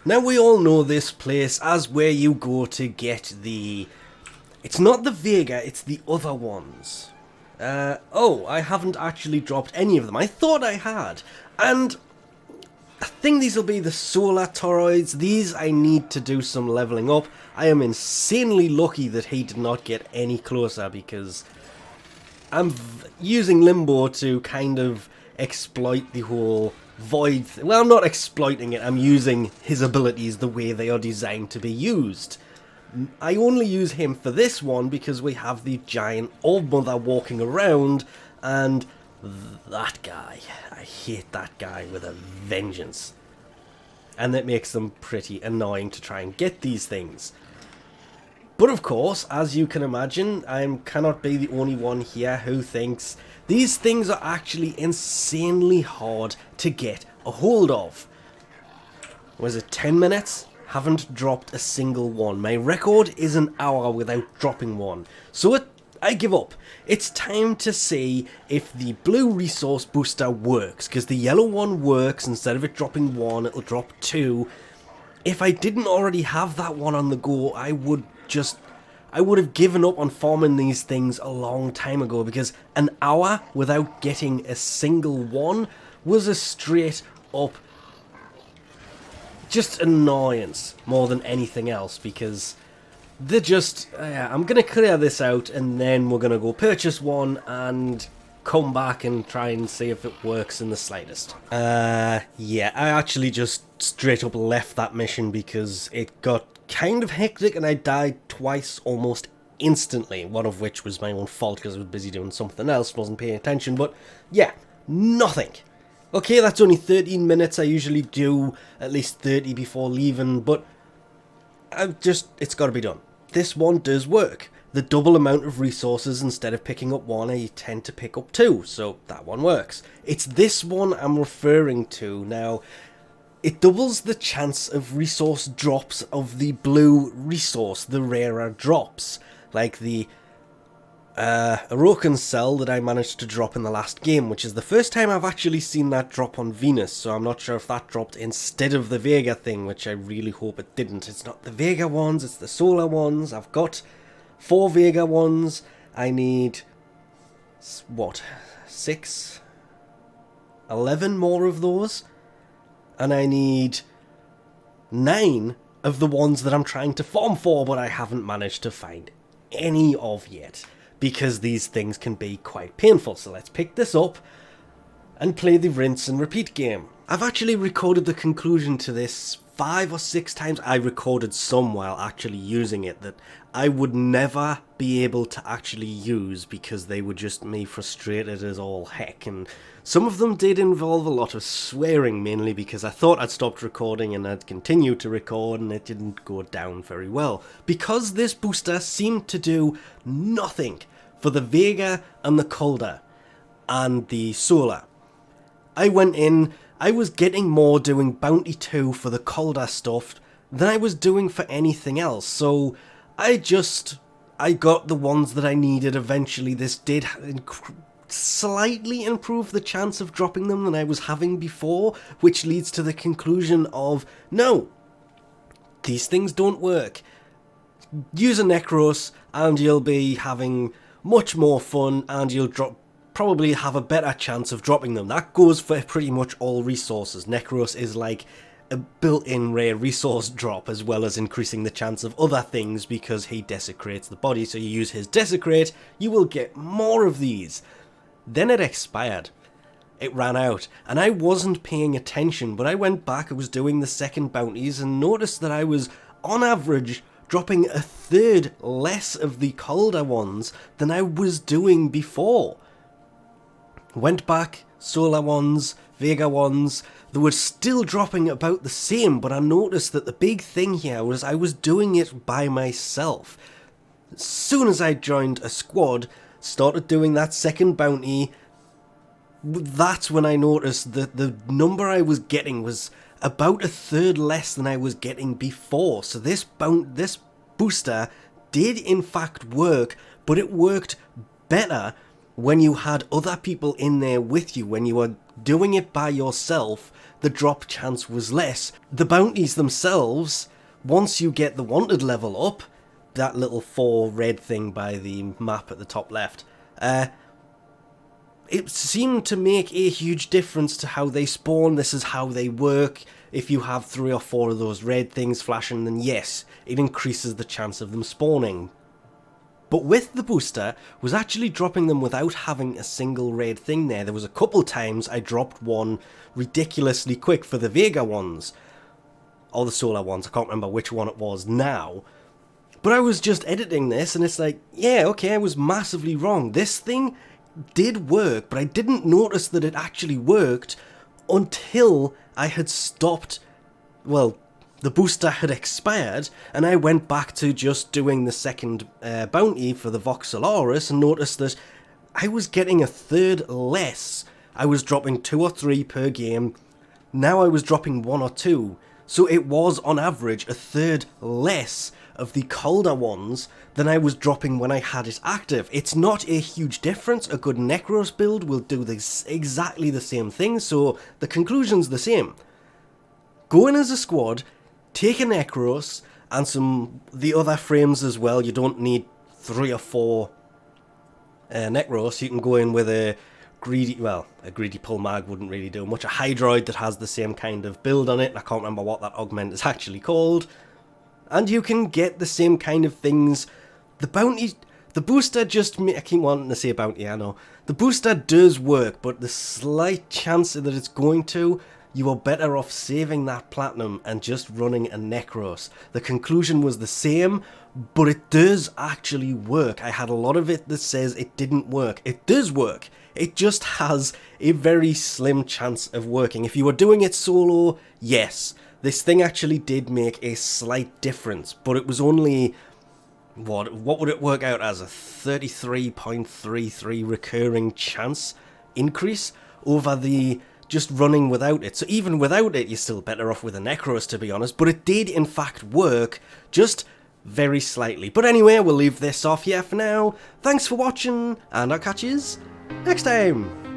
Now we all know this place as where you go to get the... It's not the Vega, it's the other ones. Oh, I haven't actually dropped any of them. I thought I had. And I think these will be the solar toroids. These I need to do some leveling up. I am insanely lucky that he did not get any closer because I'm using Limbo to kind of exploit the whole void. Well, I'm not exploiting it. I'm using his abilities the way they are designed to be used. I only use him for this one because we have the giant Orb Mother walking around, and that guy, I hate that guy with a vengeance. And that makes them pretty annoying to try and get these things. But of course, as you can imagine, I cannot be the only one here who thinks these things are actually insanely hard to get a hold of. Was it 10 minutes? Haven't dropped a single one. My record is an hour without dropping one. So I give up. It's time to see if the blue resource booster works, because the yellow one works. Instead of it dropping one, it'll drop two. If I didn't already have that one on the go, I would have given up on farming these things a long time ago, because an hour without getting a single one was a straight up just annoyance more than anything else, because they're just... I'm going to clear this out and then we're going to go purchase one and come back and try and see if it works in the slightest. Yeah, I actually just straight up left that mission because it got kind of hectic and I died twice almost instantly, one of which was my own fault because I was busy doing something else, wasn't paying attention, but yeah, nothing. Okay, that's only 13 minutes. I usually do at least 30 before leaving, but it's got to be done. This one does work. The double amount of resources, instead of picking up one, I tend to pick up two, so that one works. It's this one I'm referring to. Now, it doubles the chance of resource drops of the blue resource, the rarer drops, like the Orokin cell that I managed to drop in the last game, which is the first time I've actually seen that drop on Venus, so I'm not sure if that dropped instead of the Vega thing, which I really hope it didn't. It's not the Vega ones, it's the solar ones. I've got 4 Vega ones. I need, what, 6? 11 more of those? And I need 9 of the ones that I'm trying to farm for, but I haven't managed to find any of yet, because these things can be quite painful. So let's pick this up and play the rinse and repeat game. I've actually recorded the conclusion to this 5 or 6 times. I recorded some while actually using it that I would never be able to actually use because they were just me frustrated as all heck, and some of them did involve a lot of swearing, mainly because I thought I'd stopped recording and I'd continued to record and it didn't go down very well. Because this booster seemed to do nothing for the Vega and the Calder and the Solar. I went in, I was getting more doing Bounty 2 for the Calder stuff than I was doing for anything else, so I got the ones that I needed eventually. This did slightly improve the chance of dropping them than I was having before, which leads to the conclusion of, no, these things don't work. Use a Necros and you'll be having much more fun and you'll probably have a better chance of dropping them. That goes for pretty much all resources. Necros is like a built-in rare resource drop, as well as increasing the chance of other things because he desecrates the body. So you use his desecrate, you will get more of these. Then it expired. It ran out, and I wasn't paying attention, but I went back, I was doing the second bounties, and noticed that I was, on average, dropping 1/3 less of the Calder ones than I was doing before. Went back, Solar ones, Vega ones, they were still dropping about the same, but I noticed that the big thing here was I was doing it by myself. As soon as I joined a squad, started doing that second bounty, that's when I noticed that the number I was getting was about 1/3 less than I was getting before. So this booster did in fact work, but it worked better when you had other people in there with you. When you were doing it by yourself, the drop chance was less. The bounties themselves, once you get the wanted level up, that little 4 red thing by the map at the top left, it seemed to make a huge difference to how they spawn. This is how they work. If you have 3 or 4 of those red things flashing, then yes, it increases the chance of them spawning. But with the booster, was actually dropping them without having a single red thing there. There was a couple times I dropped one ridiculously quick for the Vega ones. Or the solar ones, I can't remember which one it was now. But I was just editing this and it's like, yeah, okay, I was massively wrong. This thing did work, but I didn't notice that it actually worked until I had stopped, well, the booster had expired, and I went back to just doing the second bounty for the Voxeloris and noticed that I was getting a third less. I was dropping 2 or 3 per game. Now I was dropping 1 or 2. So it was, on average, a third less of the colder ones than I was dropping when I had it active. It's not a huge difference. A good Necros build will do this exactly the same thing, so the conclusion's the same. Go in as a squad, take a Necros, and the other frames as well. You don't need 3 or 4 Necros. You can go in with a greedy pull mag wouldn't really do much. A Hydroid that has the same kind of build on it. I can't remember what that augment is actually called. And you can get the same kind of things. The bounty, the booster just, I keep wanting to say bounty, I know. The booster does work, but the slight chance that it's going to, you are better off saving that platinum and just running a Necros. The conclusion was the same, but it does actually work. I had a lot of it that says it didn't work. It does work. It just has a very slim chance of working. If you were doing it solo, yes, this thing actually did make a slight difference, but it was only, what would it work out as, a 33.33 recurring chance increase over the just running without it. So even without it, you're still better off with a Necros, to be honest, but it did in fact work, just very slightly. But anyway, we'll leave this off here for now. Thanks for watching, and I'll catch yous next time.